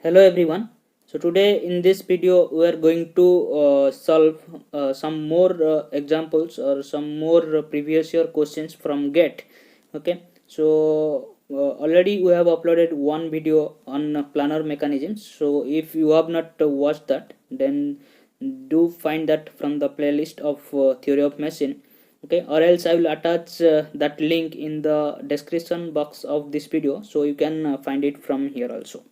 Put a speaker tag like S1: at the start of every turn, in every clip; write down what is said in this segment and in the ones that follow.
S1: Hello everyone. So today in this video we are going to solve some more examples or some more previous year questions from GET. Okay. So already we have uploaded one video on planar mechanisms. So if you have not watched that, then do find that from the playlist of theory of machine. Okay, or else I will attach that link in the description box of this video, so you can find it from here also.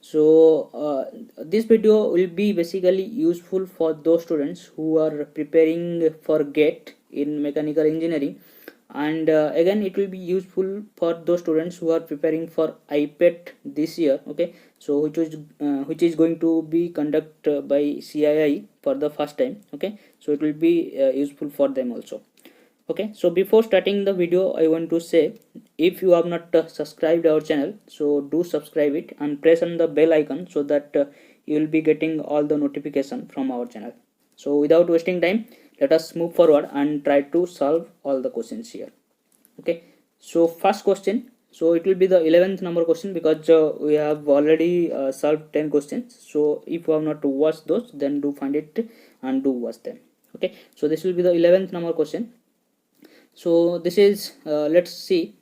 S1: So this video will be basically useful for those students who are preparing for GATE in mechanical engineering, and again it will be useful for those students who are preparing for IPET this year. Okay, so which is going to be conducted by CII for the first time. Okay, so it will be useful for them also. Okay, so before starting the video I want to say, if you have not subscribed our channel, so do subscribe it and press on the bell icon so that you will be getting all the notification from our channel. So without wasting time, let us move forward and try to solve all the questions here. Okay, so first question, so it will be the 11th number question, because we have already solved 10 questions. So if you have not watched those, then do find it and do watch them. Okay, so this will be the 11th number question. So this is let's see.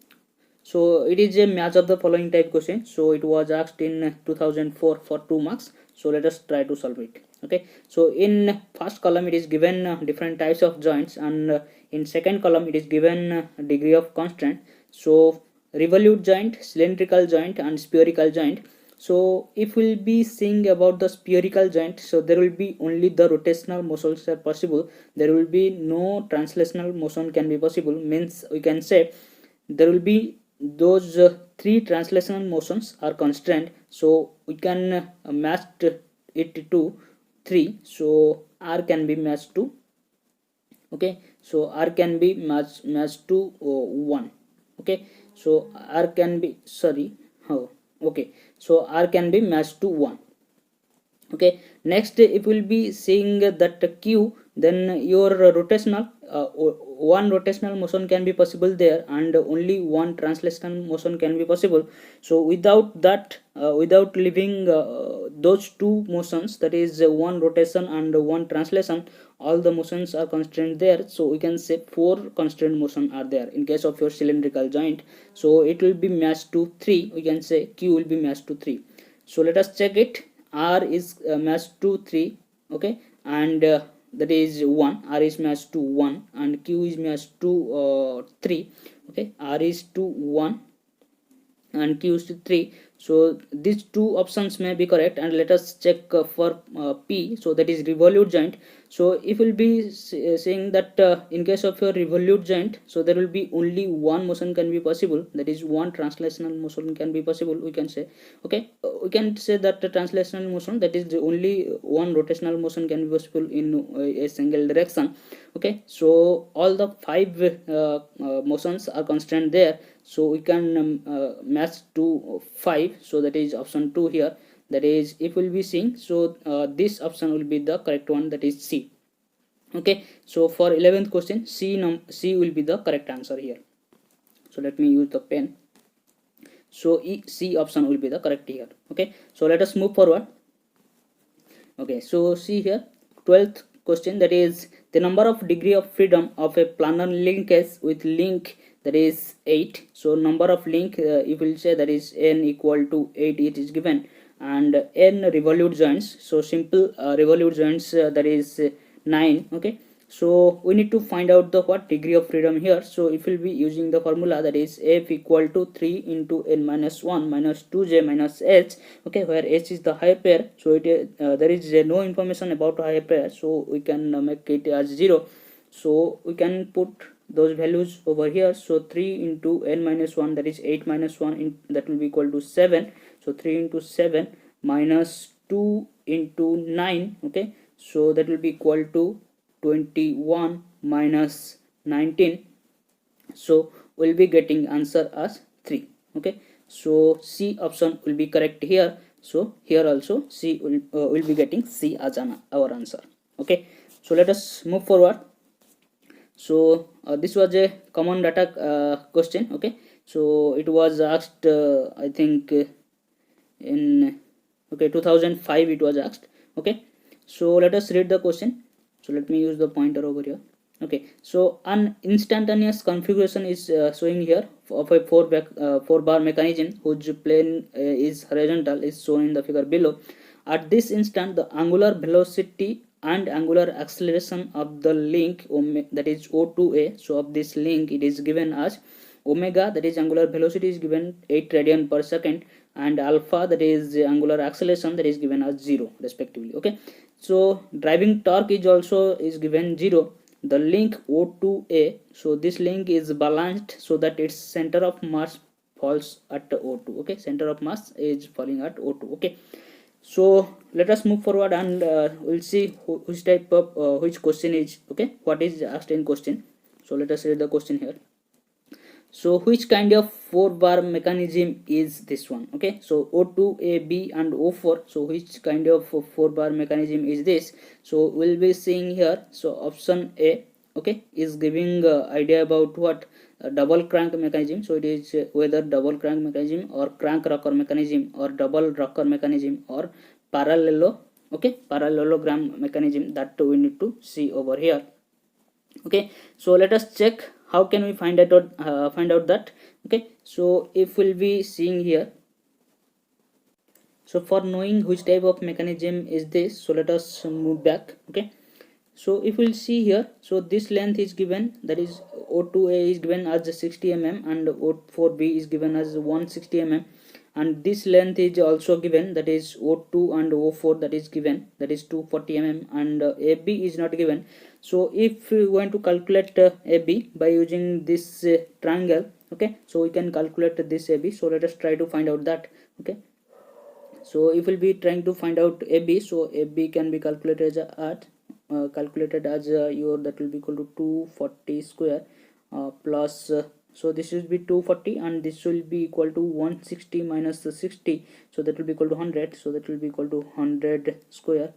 S1: So it is a match of the following type question. So it was asked in 2004 for 2 marks. So let us try to solve it. Okay, so in first column it is given different types of joints, and in second column it is given degree of constraint. So revolute joint, cylindrical joint, and spherical joint. So if we'll be seeing about the spherical joint, so there will be only the rotational motions are possible. There will be no translational motion can be possible. Means we can say there will be those three translational motions are constrained. So we can match it to 3. So R can be matched to, okay, so R can be matched to 1. Okay, so R can be, sorry, oh, okay, so R can be matched to 1. Okay, next if we'll be seeing that Q, then your rotational one rotational motion can be possible there, and only one translational motion can be possible. So without that, without leaving those two motions, that is one rotation and one translation, all the motions are constrained there. So we can say 4 constrained motion are there in case of your cylindrical joint. So it will be matched to 3. We can say Q will be matched to 3. So let us check it. R is matched to 3. Okay, and that is 1. R is matched to 1 and Q is matched to 3. Okay, R is to 1 and Q is to 3. So these two options may be correct, and let us check for P. So that is revolute joint. So if we'll be saying that in case of your revolute joint, so there will be only one motion can be possible, that is one translational motion can be possible, we can say. Okay, we can say that the translational motion, that is the only one rotational motion can be possible in a single direction. Okay, so all the 5 motions are constrained there. So we can match to 5. So that is option 2 here. That is, if we'll be seeing, so this option will be the correct one, that is C. Okay, so for 11th question, C will be the correct answer here. So let me use the pen. So C option will be the correct here. Okay, so let us move forward. Okay, so see here, 12th question, that is the number of degree of freedom of a planar linkage with link, that is 8. So number of link, you will say that is n equal to 8, it is given, and n revolute joints. So simple revolute joints, that is 9. Okay, so we need to find out the what degree of freedom here. So if we'll be using the formula, that is F equal to 3 into n minus 1 minus 2j minus h. Okay, where h is the higher pair. So it there is no information about higher pair, so we can make it as 0. So we can put those values over here. So 3 into n minus 1, that is 8 minus 1, that will be equal to 7. So 3 into 7 minus 2 into 9. Okay, so that will be equal to 21 minus 19. So we'll be getting answer as 3. Okay, so C option will be correct here. So here also C will be getting C as our answer. Okay, so let us move forward. So this was a common data question. Okay, so it was asked I think in Okay, 2005 it was asked. Okay, so let us read the question. So let me use the pointer over here. Okay, so an instantaneous configuration is showing here of a 4 bar mechanism whose plane is horizontal is shown in the figure below. At this instant, the angular velocity and angular acceleration of the link that is O2A, so of this link it is given as omega, that is angular velocity, is given 8 radian per second, and alpha, that is angular acceleration, that is given as 0 respectively. Okay, so driving torque is also is given 0. The link O2A, so this link is balanced so that its center of mass falls at O2. Okay, center of mass is falling at O2. Okay, so let us move forward and we'll see which type of which question is, okay, what is asked in question. So let us read the question here. So which kind of 4 bar mechanism is this one? Okay, so O2, A, B and O4. So which kind of 4 bar mechanism is this? So we'll be seeing here. So option A, okay, is giving idea about what double crank mechanism. So it is whether double crank mechanism or crank rocker mechanism or double rocker mechanism or parallelogram mechanism, that we need to see over here. Okay, so let us check how can we find out that. Okay, so if we'll be seeing here, so for knowing which type of mechanism is this, so let us move back. Okay, so if we'll see here, so this length is given, that is O2A is given as 60 mm and O4B is given as 160 mm, and this length is also given, that is O2 and O4, that is given, that is 240 mm, and AB is not given. So if we want to calculate AB by using this triangle, okay, so we can calculate this AB. So let us try to find out that. Okay, so if we'll be trying to find out AB, so AB can be calculated as your, that will be equal to 240 square plus so this will be 240 and this will be equal to 160 minus 60, so that will be equal to 100, so that will be equal to 100 square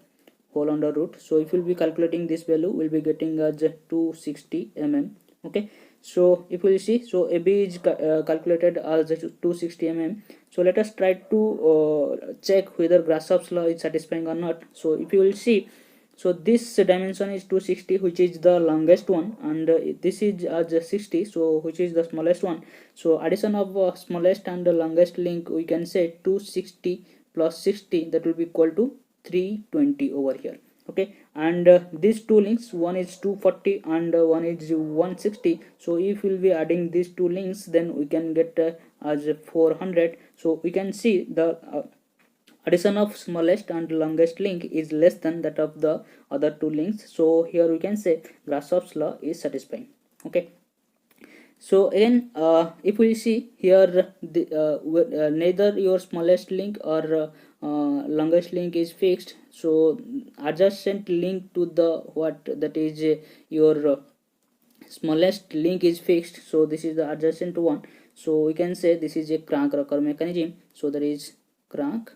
S1: whole under root. So if we'll be calculating this value, we'll be getting as 260 mm. Okay, so if we see, so AB is calculated as 260 mm. So let us try to check whether Grasshopp's law is satisfying or not. So if you will see, so this dimension is 260, which is the longest one, and this is as 60, so which is the smallest one. So addition of smallest and the longest link, we can say 260 plus 60, that will be equal to 320 over here. Okay, and these two links, one is 240 and one is 160. So if we'll be adding these two links, then we can get as 400. So we can see the addition of smallest and longest link is less than that of the other two links. So here we can say Grasshopp's law is satisfying. Okay, so again if we see here, neither your smallest link or longest link is fixed, so adjacent link to the what, that is your smallest link is fixed, so this is the adjacent one. So we can say this is a crank rocker mechanism, so there is crank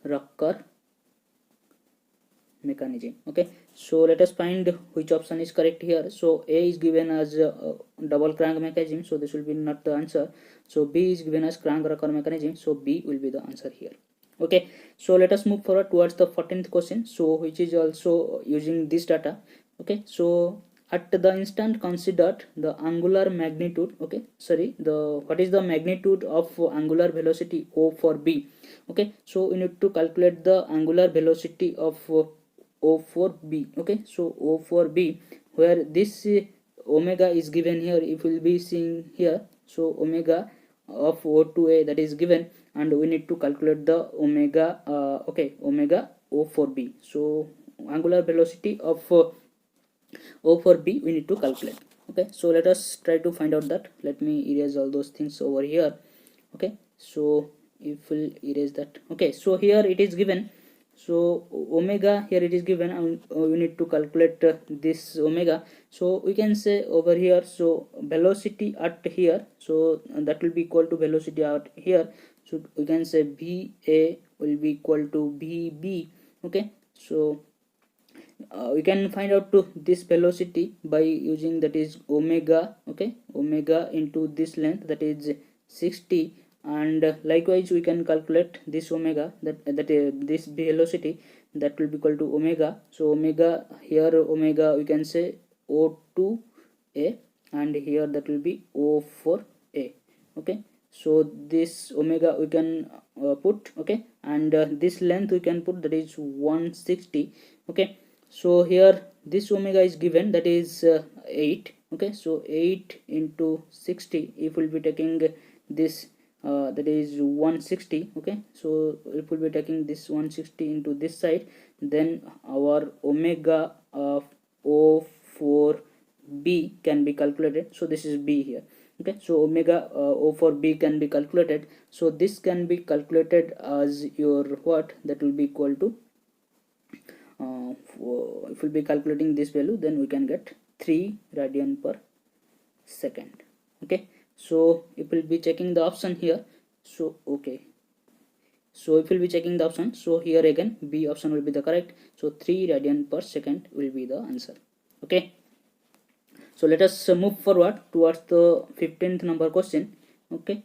S1: rocker mechanism. Okay, so let us find which option is correct here. So A is given as double crank mechanism, so this will be not the answer. So B is given as crank rocker mechanism, so B will be the answer here. Okay, so let us move forward towards the 14th question, so which is also using this data. Okay, so at the instant considered the angular magnitude, okay, sorry, the what is the magnitude of angular velocity O for B. Okay, so we need to calculate the angular velocity of O4B. Okay, so O4B, where this omega is given here, if we'll be seeing here, so omega of O2A, that is given, and we need to calculate the omega okay, omega O4B. So angular velocity of O4B we need to calculate. Okay, so let us try to find out that. Let me erase all those things over here. Okay, so if we'll erase that. Okay, so here it is given, so omega here it is given, and we need to calculate this omega. So we can say over here, so velocity at here, so that will be equal to velocity out here, so we can say VA will be equal to VB. Okay, so we can find out to this velocity by using, that is omega. Okay, omega into this length, that is 60, and likewise we can calculate this omega, this velocity, that will be equal to omega. So omega, here omega we can say O2a, and here that will be O4a. okay, so this omega we can put, okay, and this length we can put, that is 160. okay, so here this omega is given, that is 8. okay, so 8 into 60, if we'll be taking this, that is 160. okay, so if we'll be taking this 160 into this side, then our omega of O4b can be calculated. So this is b here. okay, so omega O4b can be calculated. So this can be calculated as your what, that will be equal to if we'll be calculating this value, then we can get 3 radian per second. okay, so if we'll be checking the option here, so okay, so if we'll be checking the option, so here again B option will be the correct. So 3 radian per second will be the answer. okay, so let us move forward towards the 15th number question. okay,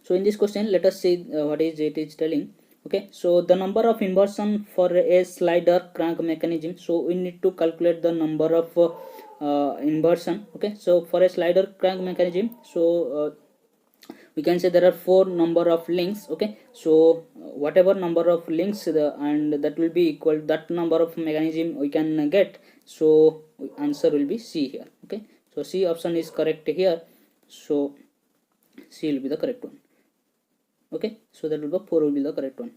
S1: so in this question, let us see what is it is telling. okay, so the number of inversion for a slider crank mechanism, so we need to calculate the number of inversion. okay, so for a slider crank mechanism, so we can say there are 4 number of links. okay, so whatever number of links and that will be equal, that number of mechanism we can get, so answer will be C here. okay, so C option is correct here, so C will be the correct one. okay, so that will be 4 will be the correct one.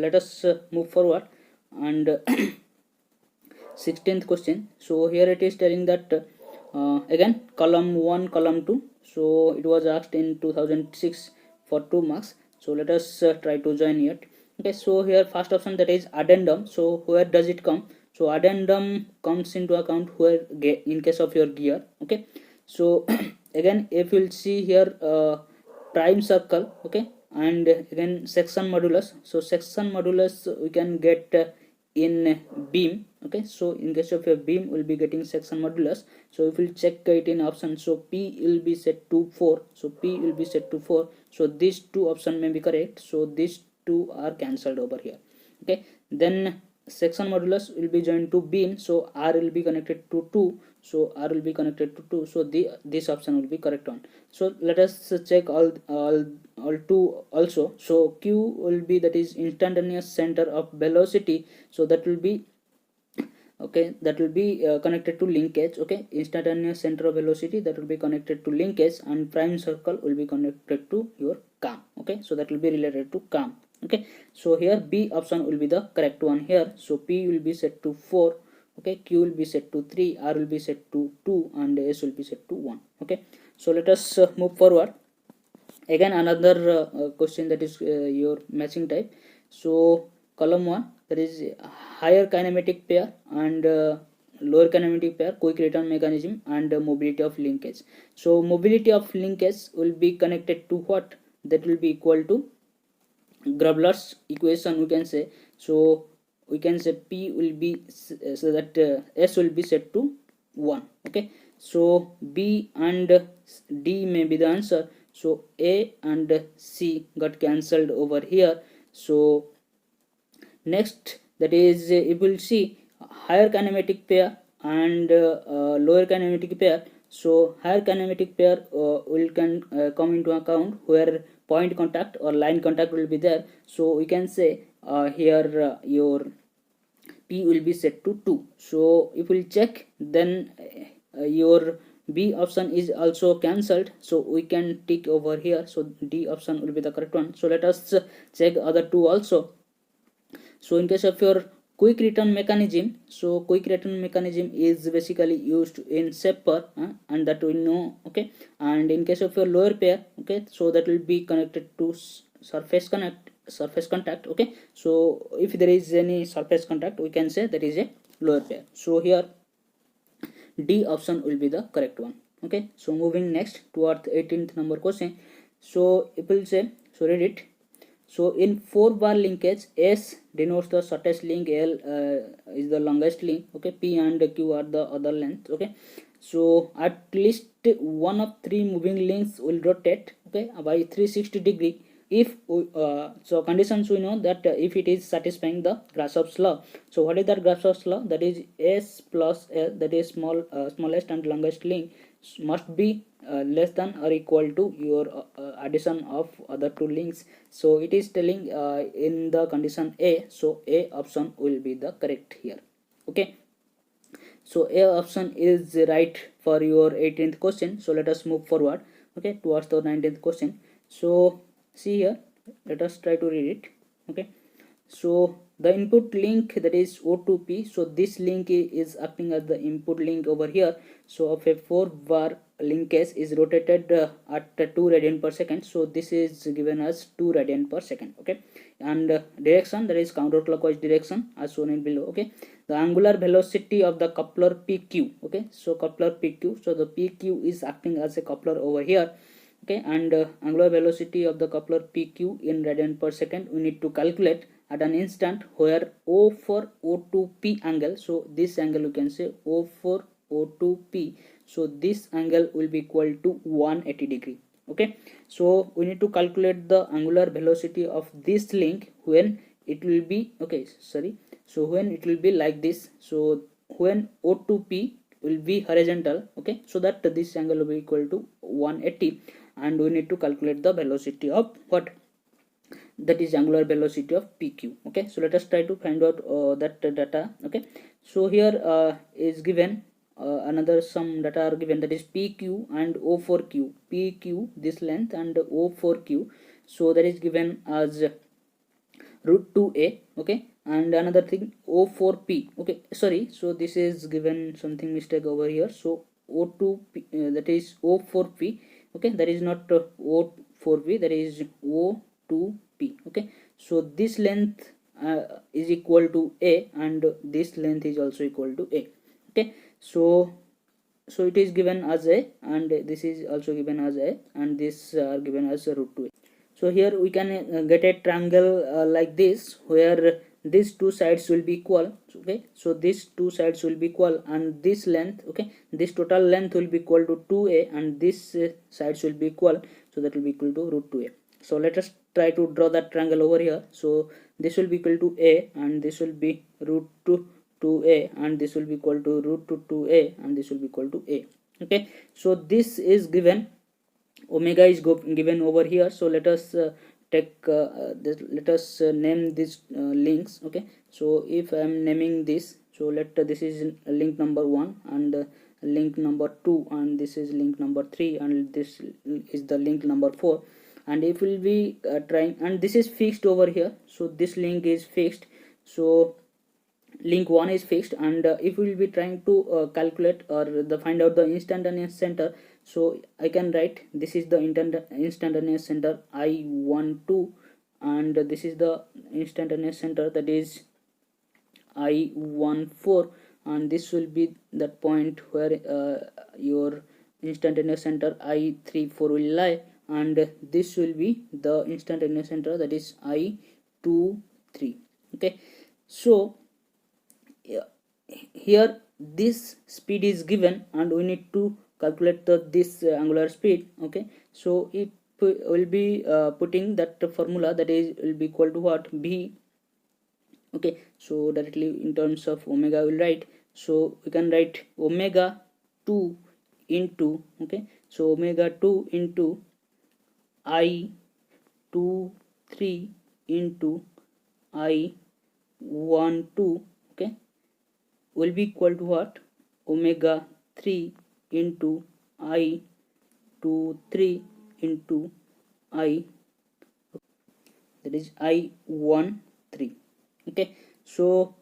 S1: Let us move forward, and 16th question. So here it is telling that again column 1, column 2. So it was asked in 2006 for 2 marks. So let us try to join it. okay, so here first option, that is addendum. So where does it come? So addendum comes into account where in case of your gear. okay, so again if you'll see here prime circle, okay, and again section modulus. So section modulus we can get in beam. okay, so in case of your beam we'll be getting section modulus. So if we'll check it in option, so P will be set to 4. So P will be set to 4. So these two options may be correct. So these two are cancelled over here. okay, then section modulus will be joined to beam. So R will be connected to 2. So R will be connected to 2. So this option will be correct one. So let us check all two also. So Q will be, that is instantaneous center of velocity. So that will be, okay, that will be connected to linkage. okay, instantaneous center of velocity, that will be connected to linkage, and prime circle will be connected to your cam. okay, so that will be related to cam. okay, so here B option will be the correct one here. So P will be set to 4. okay, Q will be set to 3, R will be set to 2, and S will be set to 1. okay, so let us move forward. Again another question, that is your matching type. So column 1, that is higher kinematic pair and lower kinematic pair, quick return mechanism, and mobility of linkage. So mobility of linkage will be connected to what? That will be equal to Grubler's equation, we can say. So we can say P will be so that S will be set to 1. okay, so B and D may be the answer. So A and C got cancelled over here. So next, that is you will see higher kinematic pair and lower kinematic pair. So higher kinematic pair will come into account where point contact or line contact will be there. So we can say here your P will be set to 2. So if we'll check, then your B option is also cancelled. So we can tick over here. So D option will be the correct one. So let us check other two also. So in case of your quick return mechanism, so quick return mechanism is basically used in shaper, and that we know. okay, and in case of your lower pair, okay, so that will be connected to surface contact. okay, so if there is any surface contact, we can say that is a lower pair. So here D option will be the correct one. okay, so moving next towards 18th number question. So it will say, so read it. So in 4-bar linkage, S denotes the shortest link, L is the longest link, okay, P and Q are the other lengths, okay. So at least one of 3 moving links will rotate, okay, by 360 degree if so conditions we know that if it is satisfying the Grasshopp's law. So what is that Grasshopp's law? That is S plus L, that is smallest and longest link, must be less than or equal to your addition of other 2 links. So it is telling in the condition A, so A option will be the correct here, okay. So A option is right for your 18th question. So let us move forward, okay, towards the 19th question. So see here, let us try to read it, okay. So the input link, that is O2P, so this link is acting as the input link over here. So of a 4-bar linkage is rotated at 2 radian per second. So this is given as 2 radian per second, okay. And direction, that is counterclockwise direction as shown in below, okay. The angular velocity of the coupler PQ, okay. So coupler PQ, so the PQ is acting as a coupler over here, okay. And angular velocity of the coupler PQ in radian per second we need to calculate at an instant where O for O2P angle, so this angle you can say O for O2P, so this angle will be equal to 180 degree, okay. So we need to calculate the angular velocity of this link when it will be, okay, sorry, so when it will be like this, so when O2P will be horizontal, okay, so that this angle will be equal to 180, and we need to calculate the velocity of what, that is angular velocity of PQ, okay. So let us try to find out that data, okay. So here is given another some data are given, that is PQ and O4Q, PQ this length and O4Q, so that is given as root 2a, okay. And another thing O4P, okay, sorry, so this is given something mistake over here, so O2P that is O4P, okay, that is not O4P, that is O2P, okay. So this length is equal to a, and this length is also equal to a, okay. So it is given as a, and this is also given as a, and this are given as root 2a. So here we can get a triangle like this, where these two sides will be equal, okay. So these two sides will be equal, and this length, okay, this total length will be equal to 2a, and this sides will be equal, so that will be equal to root 2a. So let us try to draw that triangle over here. So this will be equal to a, and this will be root 2a, and this will be equal to root 2a, and this will be equal to a, okay. So this is given, omega is given over here. So let us take let us name these links, okay. So if I am naming this, so this is link number 1, and link number 2, and this is link number 3, and this is the link number 4. And if we'll be trying, and this is fixed over here, so this link is fixed, so link 1 is fixed. And if we will be trying to calculate or find out the instantaneous center, so I can write, this is the instantaneous center I12, and this is the instantaneous center, that is I14, and this will be that point where your instantaneous center I34 will lie, and this will be the instantaneous center, that is I23, okay. So here this speed is given, and we need to calculate this angular speed, okay. So it will be putting that formula, that is will be equal to what, b, okay. So directly in terms of omega I will write, so we can write omega 2 into, okay, so omega 2 into I23 into I12, okay, will be equal to what, omega 3 into I23 into I, that is I13, okay. So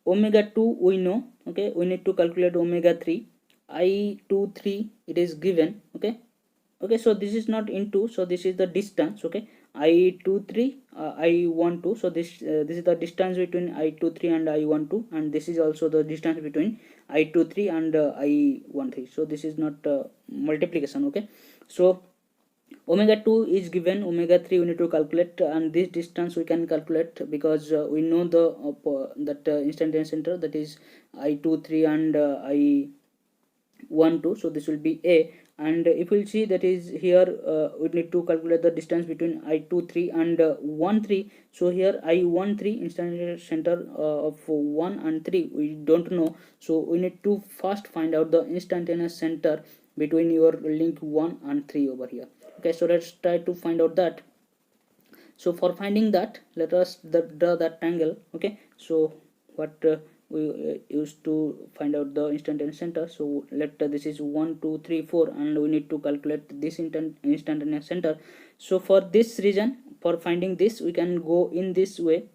S1: omega 2 we know, okay, we need to calculate omega 3, I23 it is given, okay. So this is not into, so this is the distance, okay, I23 I12, so this is the distance between I23 and I12, and this is also the distance between I23 and I13, so this is not multiplication, okay. So omega 2 is given, omega 3 we need to calculate, and this distance we can calculate because we know the that instantaneous center, that is I23 and I12, so this will be A. And if we'll see, that is here we need to calculate the distance between I23 and 13. So here I13 instantaneous center of 1 and 3 we don't know, so we need to first find out the instantaneous center between your link 1 and 3 over here. Okay, so let's try to find out that. So for finding that, let us draw that triangle. Okay, so what we used to find out the instantaneous center, so let this is 1 2 3 4, and we need to calculate this instantaneous center. So for this reason, for finding this, we can go in this way,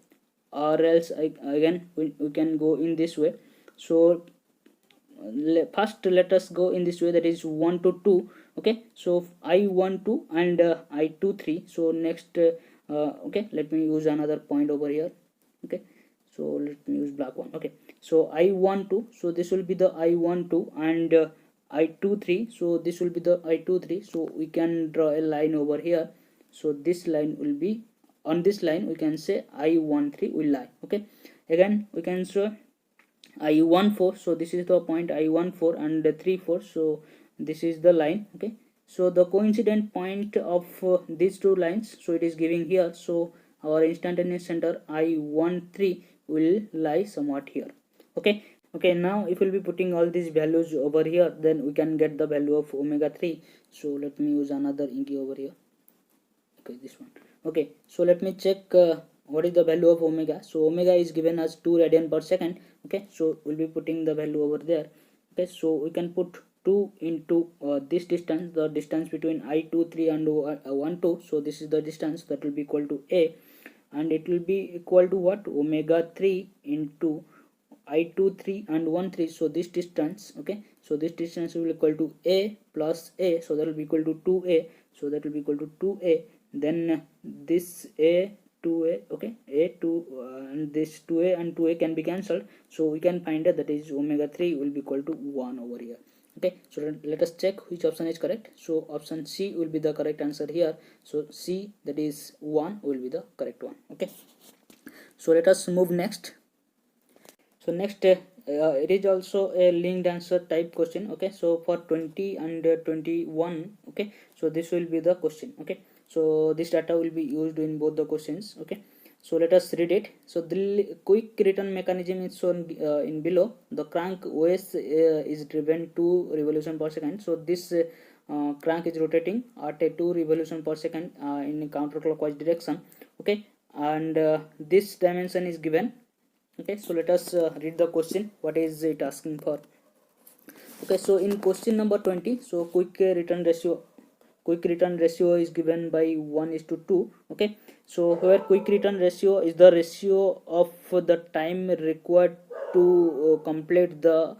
S1: or else again we can go in this way. So first let us go in this way, that is 1 to 2. Okay, so I12 and I23. So next okay, let me use another point over here. Okay, so let me use black one. Okay, so I12, so this will be the I12, and I23, so this will be the I23. So we can draw a line over here. So this line will be, on this line we can say I13 will lie. Okay, again we can show I14, so this is the point I14 and 34, so this is the line. Okay, so the coincident point of these two lines, so it is giving here, so our instantaneous center I13 will lie somewhat here. Okay, okay, now if we'll be putting all these values over here, then we can get the value of omega 3. So let me use another inky over here. Okay, this one. Okay, so let me check what is the value of omega. So omega is given as 2 radian per second. Okay, so we'll be putting the value over there. Okay, so we can put 2 into this distance, the distance between I23 and 12. So this is the distance, that will be equal to A, and it will be equal to what? Omega 3 into I23 and 13. So this distance, okay, so this distance will be equal to A plus A, so that will be equal to 2A. So that will be equal to 2A. Then this A 2A, okay, A2 and this 2A and 2A can be cancelled, so we can find that is omega 3 will be equal to 1 over here. Okay, so let us check which option is correct. So option C will be the correct answer here. So C, that is 1, will be the correct one. Okay, so let us move next. So next it is also a linked answer type question. Okay, so for 20 and 21, okay, so this will be the question. Okay, so this data will be used in both the questions. Okay, so let us read it. So the quick return mechanism is shown in below. The crank OS is driven 2 revolution per second. So this crank is rotating at a 2 revolution per second in counterclockwise direction. Okay, and this dimension is given. Okay, so let us read the question. What is it asking for? Okay, so in question number 20, so quick return ratio is given by 1:2. Okay, so where quick return ratio is the ratio of the time required to complete the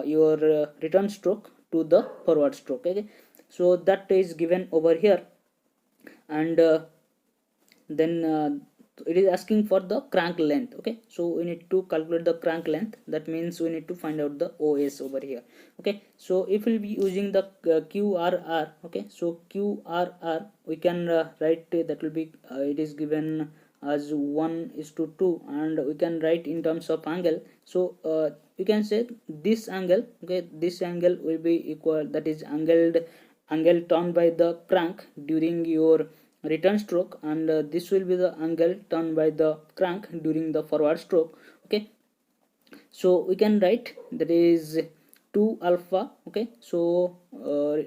S1: your return stroke to the forward stroke. Okay, so that is given over here, and then it is asking for the crank length. Okay, so we need to calculate the crank length. That means we need to find out the OS over here. Okay, so if we'll be using the QRR, okay, so QRR we can write that will be it is given as 1:2, and we can write in terms of angle. So you can say this angle, okay, this angle will be equal, that is angle turned by the crank during your return stroke, and this will be the angle turned by the crank during the forward stroke. Okay, so we can write that is 2 alpha. Okay, so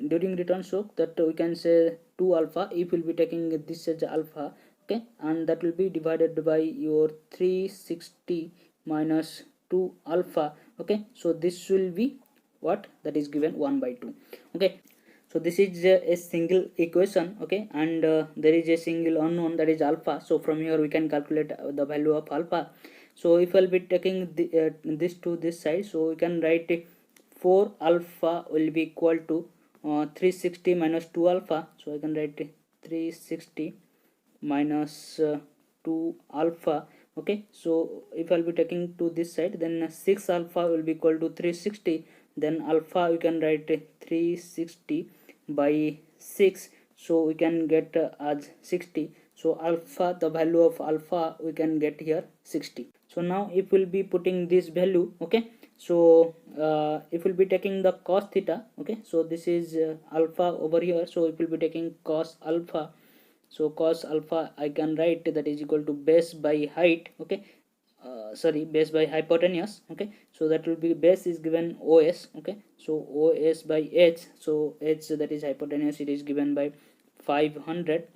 S1: during return stroke, that we can say 2 alpha if we'll be taking this as alpha. Okay, and that will be divided by your 360 minus 2 alpha. Okay, so this will be what? That is given 1/2. Okay, so this is a single equation. Okay, and there is a single unknown, that is alpha. So from here we can calculate the value of alpha. So if I'll be taking this to this side, so we can write 4 alpha will be equal to 360 minus 2 alpha. So I can write 360 minus 2 alpha. Okay, so if I'll be taking to this side, then 6 alpha will be equal to 360. Then alpha you can write 360 by 6. so we can get as 60. So alpha, the value of alpha we can get here 60. So now if we'll be putting this value, okay, so if we'll be taking the cos theta, okay, so this is alpha over here, so if we'll be taking cos alpha, so cos alpha I can write that is equal to base by height, okay, sorry, base by hypotenuse, okay, so that will be base is given os, okay, so os by h, so h, that is hypotenuse, it is given by 500.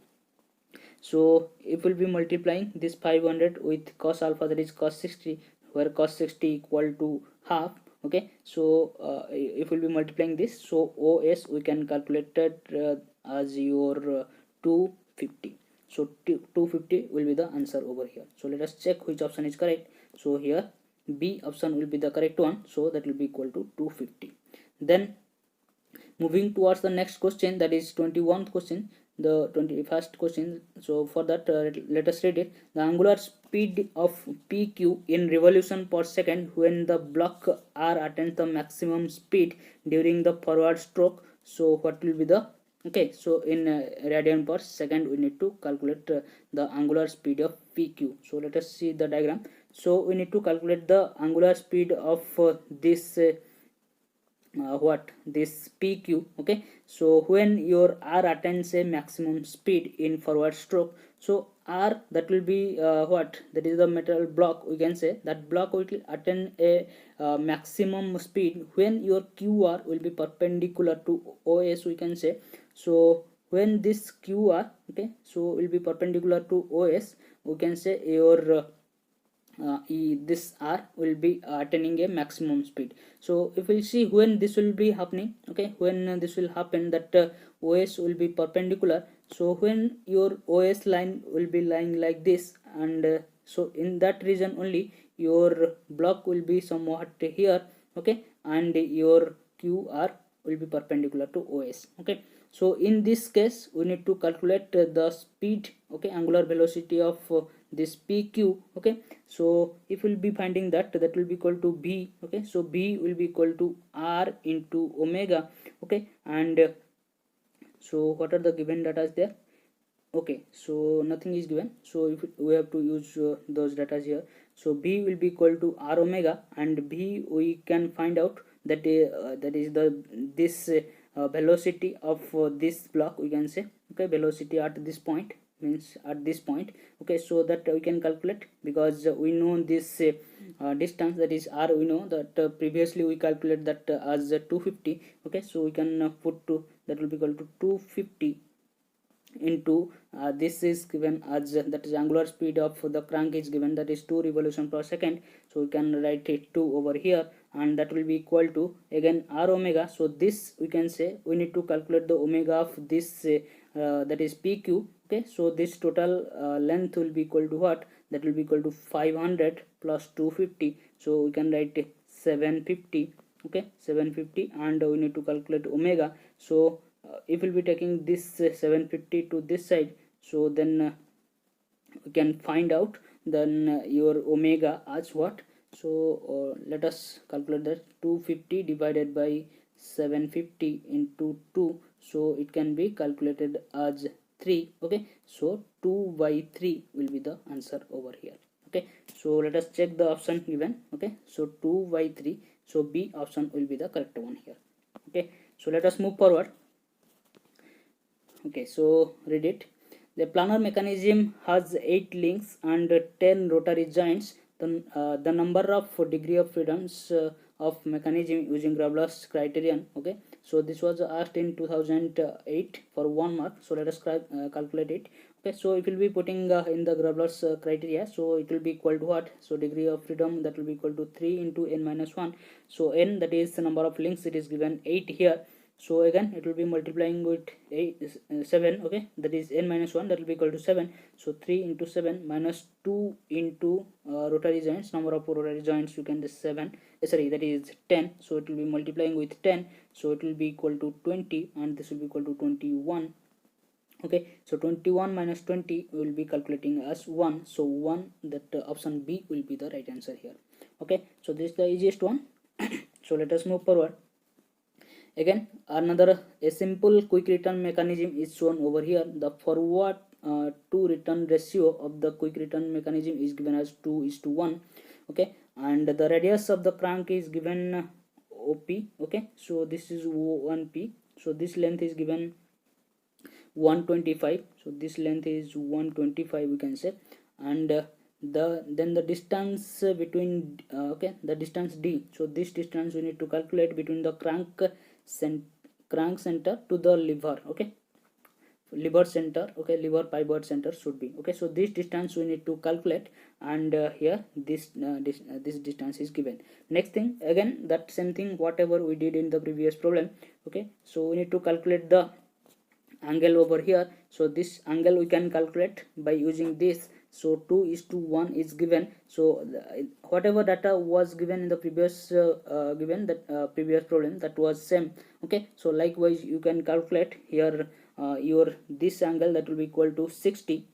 S1: So if we'll be multiplying this 500 with cos alpha, that is cos 60, where cos 60 equal to half, okay, so if we'll be multiplying this, so os we can calculate it as your 250. So 250 will be the answer over here. So let us check which option is correct. So here B option will be the correct one, so that will be equal to 250. Then moving towards the next question, that is 21st question, the 21st question. So for that, let us read it. The angular speed of PQ in revolution per second when the block R attains the maximum speed during the forward stroke. So what will be the, okay, so in radian per second we need to calculate the angular speed of PQ. So let us see the diagram. So we need to calculate the angular speed of this what this PQ, okay, so when your R attains a maximum speed in forward stroke, so R, that will be what, that is the metal block, we can say that block will attain a maximum speed when your QR will be perpendicular to OS, we can say. So when this QR, okay, so will be perpendicular to OS, we can say your this R will be attaining a maximum speed. So if we see when this will be happening, okay, when this will happen, that OS will be perpendicular. So when your OS line will be lying like this, and so in that region only your block will be somewhat here, okay, and your QR will be perpendicular to OS, okay. So in this case we need to calculate the speed, okay, angular velocity of this PQ, okay. So if we'll be finding that, that will be equal to B, okay, so B will be equal to R into omega, okay, and so what are the given data there? Okay, so nothing is given, so if we have to use those data here. So B will be equal to R omega, and B we can find out that that is the this velocity of this block, we can say, okay, velocity at this point, means at this point, okay, so that we can calculate, because we know this distance, that is R, we know that previously we calculate that as 250, okay, so we can put to that will be equal to 250 into this is given as that is angular speed of the crank is given, that is 2 revolution per second, so we can write it 2 over here, and that will be equal to again R omega. So this we can say we need to calculate the omega of this that is PQ, okay, so this total length will be equal to what, that will be equal to 500 plus 250, so we can write 750, okay, 750, and we need to calculate omega. So if we'll be taking this 750 to this side, so then we can find out then your omega as what. So let us calculate that 250 divided by 750 into 2, so it can be calculated as 3, okay, so 2 by 3 will be the answer over here, okay. So let us check the option given, okay, so 2 by 3, so B option will be the correct one here, okay. So let us move forward. Okay, so read it. The planar mechanism has 8 links and 10 rotary joints. The number of degree of freedoms of mechanism using Gravela's criterion. Okay, so this was asked in 2008 for 1 mark. So let us calculate it. Okay, so it will be putting in the Gravela's criteria. So it will be equal to what? So degree of freedom, that will be equal to 3 into n minus 1. So n, that is the number of links, it is given 8 here. So again it will be multiplying with 7, okay, that is n minus 1, that will be equal to 7. So 3 into 7 minus 2 into rotary joints, number of rotary joints, you can just 7, sorry, that is 10. So it will be multiplying with 10, so it will be equal to 20, and this will be equal to 21. Okay, so 21 minus 20 will be calculating as 1. So 1, that option B will be the right answer here. Okay, so this is the easiest one. So let us move forward. Again, another a simple quick return mechanism is shown over here. The forward to return ratio of the quick return mechanism is given as 2:1. Okay, and the radius of the crank is given OP. Okay, so this is 1P. So this length is given 125. So this length is 125, we can say, and the distance between okay, the distance D. So this distance we need to calculate between the crank center to the lever. Okay, lever center. Okay, lever pivot center should be. Okay, so this distance we need to calculate, and here this distance is given. Next thing, again that same thing whatever we did in the previous problem. Okay, so we need to calculate the angle over here. So this angle we can calculate by using this. So 2:1 is given. So whatever data was given in the previous previous problem, that was same. Okay, so likewise you can calculate here your this angle, that will be equal to 60.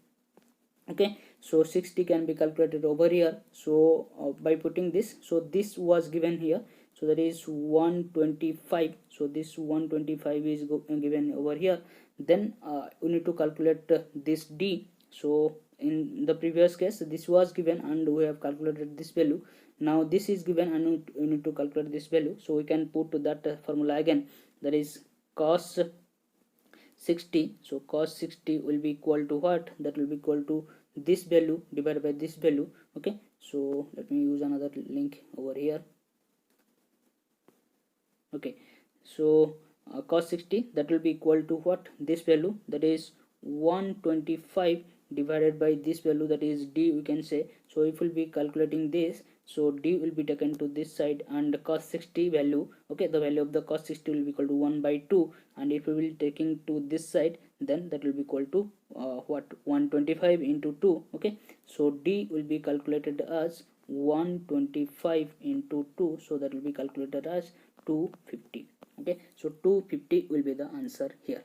S1: Okay, so 60 can be calculated over here. So by putting this, so this was given here, so that is 125. So this 125 is given over here. Then we need to calculate this D. So in the previous case this was given and we have calculated this value. Now this is given and we need to calculate this value. So we can put that formula again, that is cos 60. So cos 60 will be equal to what? That will be equal to this value divided by this value. Okay, so let me use another link over here. Okay, so cos 60, that will be equal to what? This value, that is 125 divided by this value, that is D, we can say. So if we'll be calculating this, so D will be taken to this side, and cos 60 value, okay, the value of the cos 60 will be equal to 1/2, and if we will taking to this side, then that will be equal to what? 125 into 2. Okay, so D will be calculated as 125 into 2, so that will be calculated as 250. Okay, so 250 will be the answer here.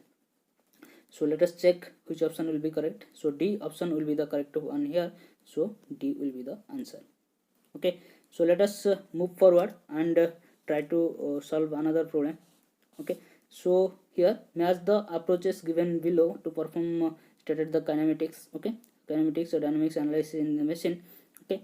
S1: So let us check which option will be correct. So D option will be the correct one here. So D will be the answer. Okay, so let us move forward and try to solve another problem. Okay, so here match the approaches given below to perform stated the kinematics. Okay, kinematics or dynamics analysis in the machine. Okay,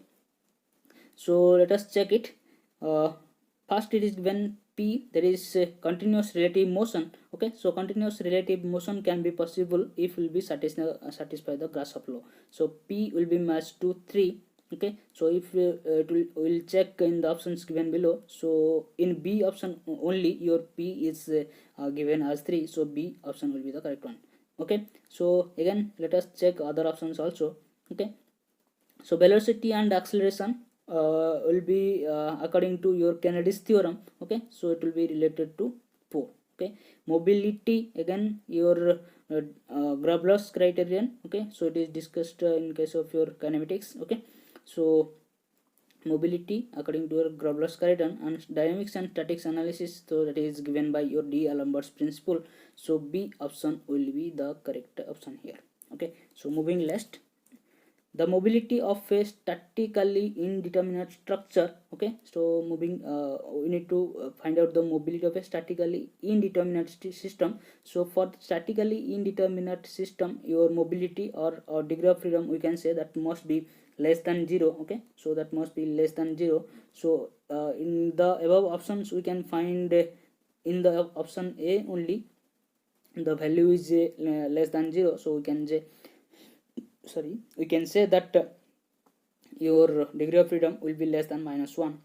S1: so let us check it. First it is given P, that is continuous relative motion. Okay, so continuous relative motion can be possible if will be satisfy the Grashof law. So P will be matched to 3. Okay, so if we'll check in the options given below, so in B option only your P is given as 3, so B option will be the correct one. Okay, so again let us check other options also. Okay, so velocity and acceleration will be according to your Kennedy's theorem. Okay, so it will be related to 4. Okay, mobility, again your Grabler's criterion. Okay, so it is discussed in case of your kinematics. Okay, so mobility according to your Grabler's criterion, and dynamics and statics analysis, so that is given by your D'Alembert's principle. So B option will be the correct option here. Okay, so moving last, the mobility of a statically indeterminate structure. Okay, so moving we need to find out the mobility of a statically indeterminate system. So for statically indeterminate system, your mobility or degree of freedom, we can say that must be less than 0. Okay, so that must be less than 0. So in the above options we can find in the option A only the value is less than 0, so we can say we can say that your degree of freedom will be less than -1.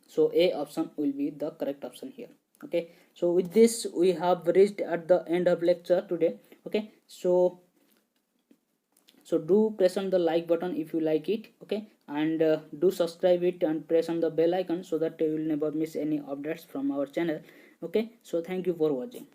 S1: So A option will be the correct option here. Okay, so with this we have reached at the end of lecture today. Okay, so do press on the like button if you like it. Okay, and do subscribe it and press on the bell icon so that you will never miss any updates from our channel. Okay, so thank you for watching.